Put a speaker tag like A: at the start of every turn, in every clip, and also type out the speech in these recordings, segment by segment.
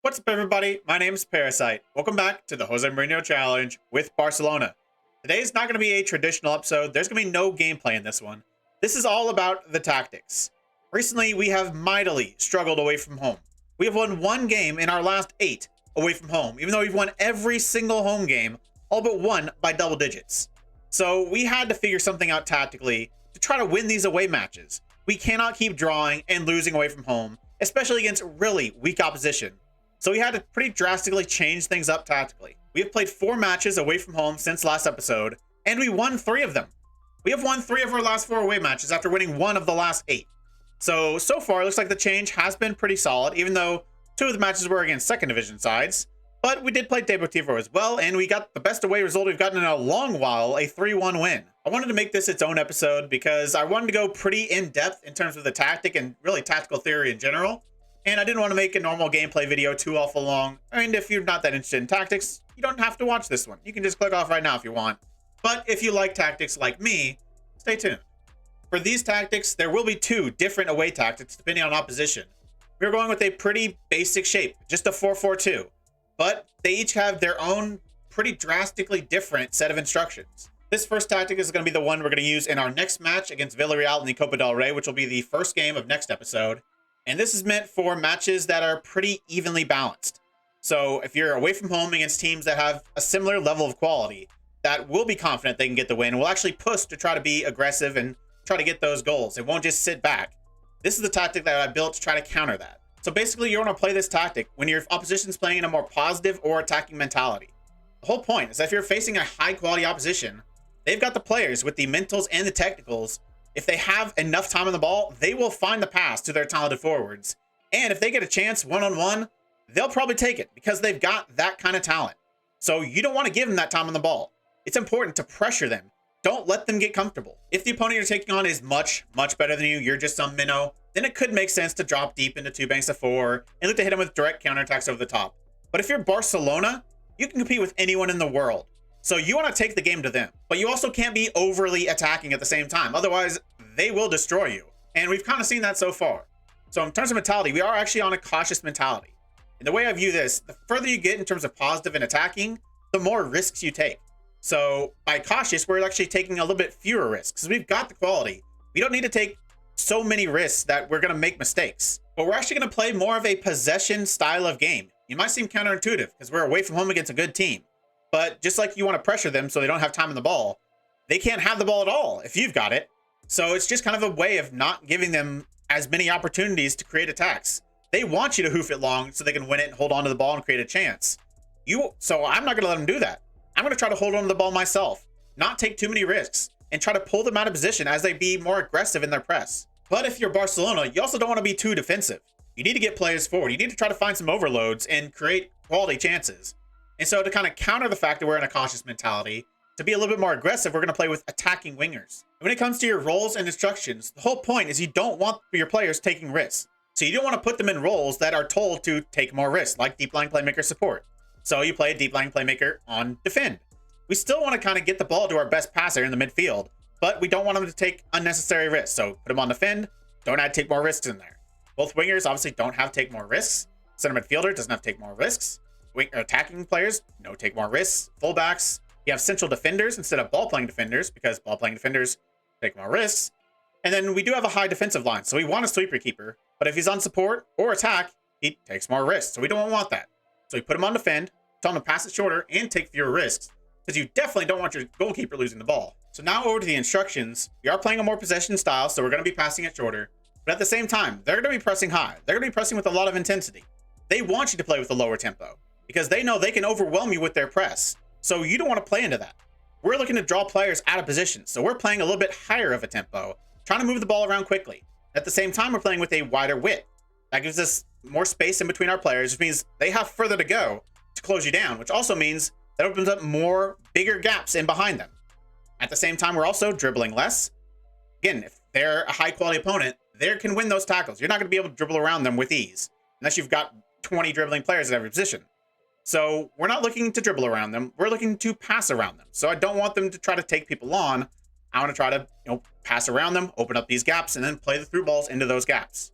A: What's up, everybody? My name is Parasite. Welcome back to the Jose Mourinho Challenge with Barcelona. Today's not going to be a traditional episode. There's going to be no gameplay in this one. This is all about the tactics. Recently, we have mightily struggled away from home. We have won one game in our last 8 away from home, even though we've won every single home game, all but one by double digits. So we had to figure something out tactically to try to win these away matches. We cannot keep drawing and losing away from home, especially against really weak opposition. So we had to pretty drastically change things up tactically. We have played 4 matches away from home since last episode, and we won 3 of them. We have won 3 of our last 4 away matches after winning 1 of the last 8. So far, it looks like the change has been pretty solid, even though 2 of the matches were against second division sides. But we did play Deportivo as well, and we got the best away result we've gotten in a long while, a 3-1 win. I wanted to make this its own episode because I wanted to go pretty in-depth in terms of the tactic and really tactical theory in general. And I didn't want to make a normal gameplay video too awful long. And if you're not that interested in tactics, you don't have to watch this one. You can just click off right now if you want. But if you like tactics like me, stay tuned. For these tactics, there will be 2 different away tactics depending on opposition. We're going with a pretty basic shape, just a 4-4-2. But they each have their own pretty drastically different set of instructions. This first tactic is going to be the one we're going to use in our next match against Villarreal in the Copa del Rey, which will be the first game of next episode. And this is meant for matches that are pretty evenly balanced. So if you're away from home against teams that have a similar level of quality, that will be confident they can get the win, will actually push to try to be aggressive and try to get those goals. It won't just sit back. This is the tactic that I built to try to counter that. So basically, you want to play this tactic when your opposition's playing in a more positive or attacking mentality. The whole point is that if you're facing a high quality opposition, they've got the players with the mentals and the technicals. If they have enough time on the ball, they will find the pass to their talented forwards. And if they get a chance one-on-one, they'll probably take it because they've got that kind of talent. So you don't want to give them that time on the ball. It's important to pressure them. Don't let them get comfortable. If the opponent you're taking on is much, much better than you, you're just some minnow, then it could make sense to drop deep into 2 banks of 4 and look to hit them with direct counterattacks over the top. But if you're Barcelona, you can compete with anyone in the world. So you want to take the game to them, but you also can't be overly attacking at the same time. Otherwise, they will destroy you. And we've kind of seen that so far. So in terms of mentality, we are actually on a cautious mentality. And the way I view this, the further you get in terms of positive and attacking, the more risks you take. So by cautious, we're actually taking a little bit fewer risks because we've got the quality. We don't need to take so many risks that we're going to make mistakes. But we're actually going to play more of a possession style of game. You might seem counterintuitive because we're away from home against a good team. But just like you want to pressure them so they don't have time on the ball, they can't have the ball at all if you've got it. So it's just kind of a way of not giving them as many opportunities to create attacks. They want you to hoof it long so they can win it and hold on to the ball and create a chance. So I'm not going to let them do that. I'm going to try to hold on to the ball myself, not take too many risks, and try to pull them out of position as they be more aggressive in their press. But if you're Barcelona, you also don't want to be too defensive. You need to get players forward. You need to try to find some overloads and create quality chances. And so to kind of counter the fact that we're in a cautious mentality, to be a little bit more aggressive, we're going to play with attacking wingers. And when it comes to your roles and instructions, the whole point is you don't want your players taking risks. So you don't want to put them in roles that are told to take more risks, like deep lying playmaker support. So you play a deep lying playmaker on defend. We still want to kind of get the ball to our best passer in the midfield, but we don't want them to take unnecessary risks. So put them on defend, don't add take more risks in there. Both wingers obviously don't have take more risks. Center midfielder doesn't have take more risks. Attacking players, no take more risks. Fullbacks, you have central defenders instead of ball-playing defenders because ball-playing defenders take more risks. And then we do have a high defensive line, so we want a sweeper keeper. But if he's on support or attack, he takes more risks, so we don't want that. So we put him on defend, tell him to pass it shorter, and take fewer risks because you definitely don't want your goalkeeper losing the ball. So now over to the instructions. We are playing a more possession style, so we're going to be passing it shorter. But at the same time, they're going to be pressing high. They're going to be pressing with a lot of intensity. They want you to play with a lower tempo because they know they can overwhelm you with their press. So you don't want to play into that. We're looking to draw players out of position. So we're playing a little bit higher of a tempo, trying to move the ball around quickly. At the same time, we're playing with a wider width. That gives us more space in between our players, which means they have further to go to close you down, which also means that opens up more bigger gaps in behind them. At the same time, we're also dribbling less. Again, if they're a high quality opponent, they can win those tackles. You're not going to be able to dribble around them with ease unless you've got 20 dribbling players at every position. So we're not looking to dribble around them. We're looking to pass around them. So I don't want them to try to take people on. I want to try to, pass around them, open up these gaps, and then play the through balls into those gaps.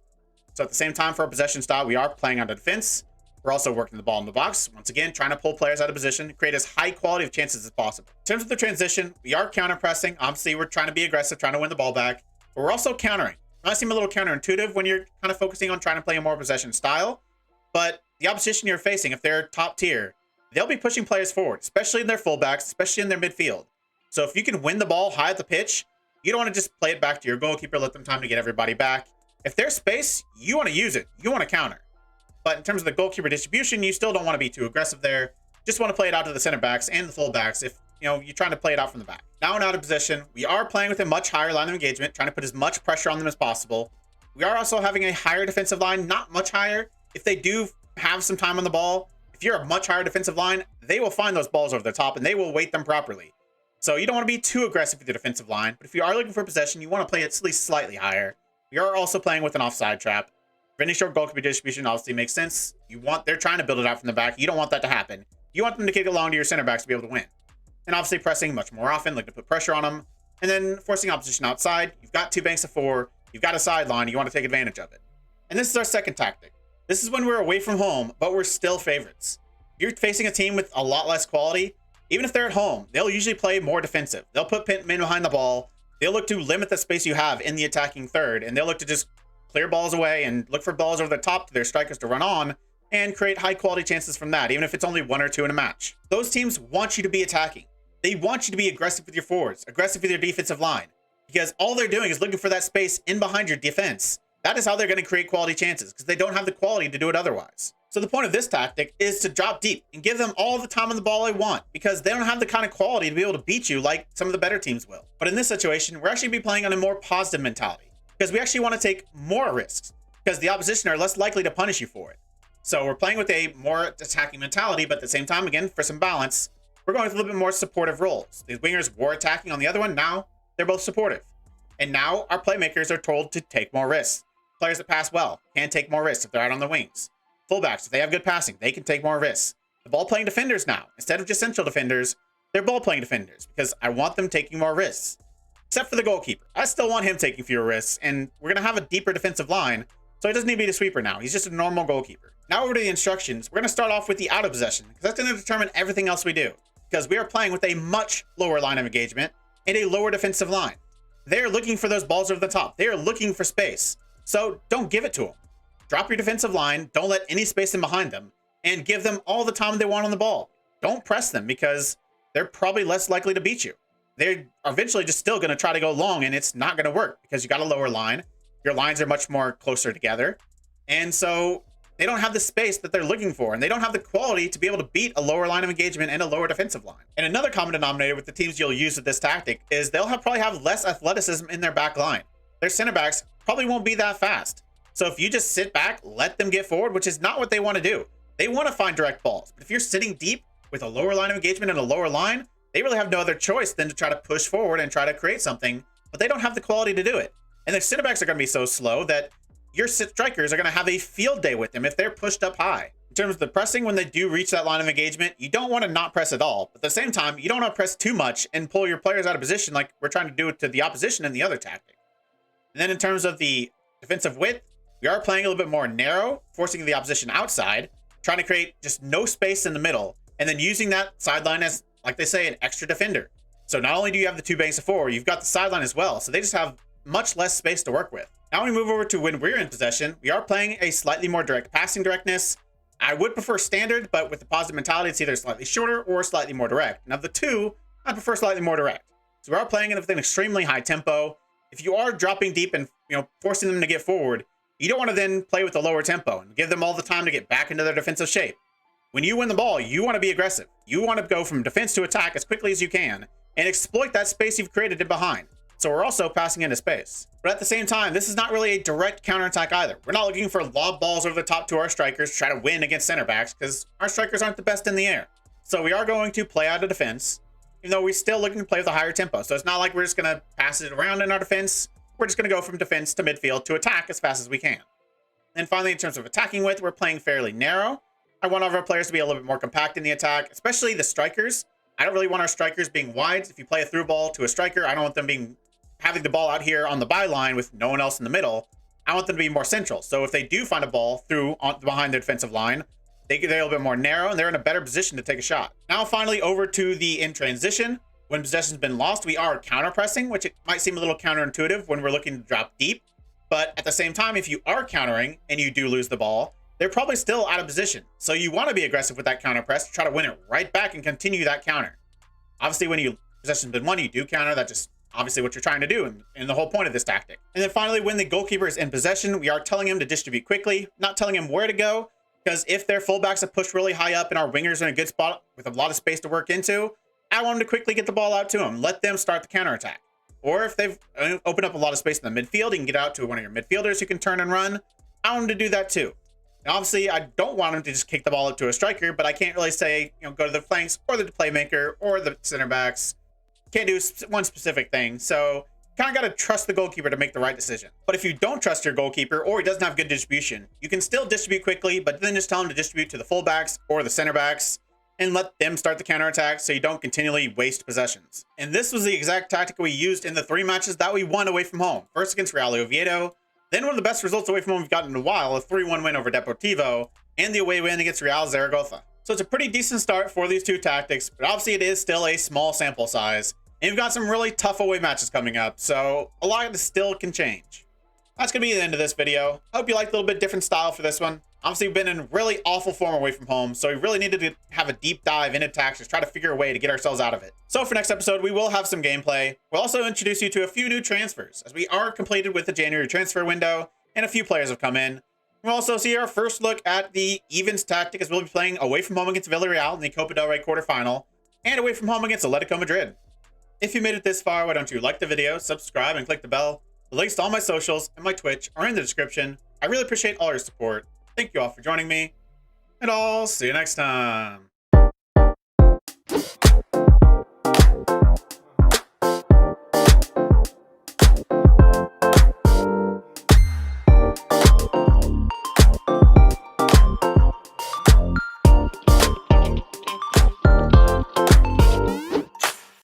A: So at the same time, for our possession style, we are playing on defense. We're also working the ball in the box, once again, trying to pull players out of position, create as high quality of chances as possible. In terms of the transition, we are counter-pressing. Obviously, we're trying to be aggressive, trying to win the ball back, but we're also countering. It might seem a little counterintuitive when you're kind of focusing on trying to play a more possession style, but the opposition you're facing, if they're top tier, they'll be pushing players forward, especially in their fullbacks, especially in their midfield. So if you can win the ball high at the pitch, you don't want to just play it back to your goalkeeper, let them time to get everybody back. If there's space, you want to use it. You want to counter. But in terms of the goalkeeper distribution, you still don't want to be too aggressive there. Just want to play it out to the center backs and the fullbacks if you're trying to play it out from the back. Now and out of position, we are playing with a much higher line of engagement, trying to put as much pressure on them as possible. We are also having a higher defensive line, not much higher. If they do have some time on the ball, if you're a much higher defensive line, they will find those balls over the top and they will weight them properly. So you don't want to be too aggressive with your defensive line, but if you are looking for possession, you want to play it at least slightly higher. We are also playing with an offside trap. Any short goalkeeper distribution obviously makes sense. They're trying to build it out from the back. You don't want that to happen. You want them to kick it long to your center backs to be able to win. And obviously pressing much more often, looking to put pressure on them. And then forcing opposition outside. You've got 2 banks of 4. You've got a sideline. You want to take advantage of it. And this is our second tactic. This is when we're away from home, but we're still favorites. If you're facing a team with a lot less quality, even if they're at home, they'll usually play more defensive. They'll put men behind the ball. They'll look to limit the space you have in the attacking third. And they'll look to just clear balls away and look for balls over the top to their strikers to run on and create high quality chances from that, even if it's only 1 or 2 in a match. Those teams want you to be attacking. They want you to be aggressive with your forwards, aggressive with your defensive line, because all they're doing is looking for that space in behind your defense. That is how they're going to create quality chances, because they don't have the quality to do it otherwise. So the point of this tactic is to drop deep and give them all the time on the ball they want, because they don't have the kind of quality to be able to beat you like some of the better teams will. But in this situation, we're actually be playing on a more positive mentality, because we actually want to take more risks, because the opposition are less likely to punish you for it. So we're playing with a more attacking mentality, but at the same time, again, for some balance, we're going with a little bit more supportive roles. These wingers were attacking on the other one. Now they're both supportive. And now our playmakers are told to take more risks. Players that pass well can take more risks if they're out on the wings. Fullbacks, if they have good passing, they can take more risks. The ball-playing defenders now, instead of just central defenders, they're ball-playing defenders, because I want them taking more risks. Except for the goalkeeper. I still want him taking fewer risks, and we're going to have a deeper defensive line, so he doesn't need to be the sweeper now. He's just a normal goalkeeper. Now over to the instructions. We're going to start off with the out of possession, because that's going to determine everything else we do, because we are playing with a much lower line of engagement and a lower defensive line. They're looking for those balls over the top. They are looking for space. So don't give it to them. Drop your defensive line. Don't let any space in behind them, and give them all the time they want on the ball. Don't press them, because they're probably less likely to beat you. They're eventually just still going to try to go long, and it's not going to work because you got a lower line. Your lines are much more closer together. And so they don't have the space that they're looking for, and they don't have the quality to be able to beat a lower line of engagement and a lower defensive line. And another common denominator with the teams you'll use with this tactic is they'll probably have less athleticism in their back line. Their center backs probably won't be that fast. So if you just sit back, let them get forward, which is not what they want to do. They want to find direct balls. But if you're sitting deep with a lower line of engagement and a lower line, they really have no other choice than to try to push forward and try to create something, but they don't have the quality to do it. And their center backs are going to be so slow that your strikers are going to have a field day with them if they're pushed up high. In terms of the pressing, when they do reach that line of engagement, you don't want to not press at all. But at the same time, you don't want to press too much and pull your players out of position like we're trying to do it to the opposition in the other tactic. And then in terms of the defensive width, we are playing a little bit more narrow, forcing the opposition outside, trying to create just no space in the middle, and then using that sideline as, like they say, an extra defender. So not only do you have the 2 banks of 4, you've got the sideline as well. So they just have much less space to work with. Now we move over to when we're in possession. We are playing a slightly more direct passing directness. I would prefer standard, but with the positive mentality, it's either slightly shorter or slightly more direct. And of the two, I prefer slightly more direct. So we are playing it with an extremely high tempo. If you are dropping deep and forcing them to get forward, you don't want to then play with a lower tempo and give them all the time to get back into their defensive shape. When you win the ball, you want to be aggressive. You want to go from defense to attack as quickly as you can and exploit that space you've created in behind. So we're also passing into space. But at the same time, this is not really a direct counterattack either. We're not looking for lob balls over the top to our strikers to try to win against center backs, because our strikers aren't the best in the air. So we are going to play out of defense, even though we're still looking to play with a higher tempo. So it's not like we're just going to pass it around in our defense. We're just going to go from defense to midfield to attack as fast as we can. And finally, in terms of attacking width, we're playing fairly narrow. I want all of our players to be a little bit more compact in the attack, especially the strikers. I don't really want our strikers being wide. If you play a through ball to a striker, I don't want them having the ball out here on the byline with no one else in the middle. I want them to be more central. So if they do find a ball behind their defensive line, They get a little bit more narrow, and they're in a better position to take a shot. Now, finally, over to the in transition. When possession's been lost, we are counter-pressing, which it might seem a little counterintuitive when we're looking to drop deep. But at the same time, if you are countering and you do lose the ball, they're probably still out of position. So you want to be aggressive with that counter press to try to win it right back and continue that counter. Obviously, when possession's been won, you do counter. That's just obviously what you're trying to do and the whole point of this tactic. And then finally, when the goalkeeper is in possession, we are telling him to distribute quickly, not telling him where to go, because if their fullbacks have pushed really high up and our wingers are in a good spot with a lot of space to work into, I want him to quickly get the ball out to him. Let them start the counterattack. Or if they've opened up a lot of space in the midfield, you can get out to one of your midfielders who can turn and run. I want him to do that too. And obviously, I don't want him to just kick the ball up to a striker, but I can't really say, go to the flanks or the playmaker or the center backs. Can't do one specific thing. So kind of got to trust the goalkeeper to make the right decision. But if you don't trust your goalkeeper or he doesn't have good distribution, you can still distribute quickly, but then just tell him to distribute to the fullbacks or the center backs and let them start the counterattack so you don't continually waste possessions. And this was the exact tactic we used in the 3 matches that we won away from home. First against Real Oviedo, then one of the best results away from home we've gotten in a while, a 3-1 win over Deportivo, and the away win against Real Zaragoza. So it's a pretty decent start for these 2 tactics, but obviously it is still a small sample size. And we've got some really tough away matches coming up, so a lot of this still can change. That's going to be the end of this video. I hope you liked a little bit different style for this one. Obviously, we've been in really awful form away from home, so we really needed to have a deep dive into tactics, try to figure a way to get ourselves out of it. So for next episode, we will have some gameplay. We'll also introduce you to a few new transfers, as we are completed with the January transfer window, and a few players have come in. We'll also see our first look at the evens tactic, as we'll be playing away from home against Villarreal in the Copa del Rey quarterfinal, and away from home against Atletico Madrid. If you made it this far, why don't you like the video, subscribe, and click the bell. The links to all my socials and my Twitch are in the description. I really appreciate all your support. Thank you all for joining me, and I'll see you next time.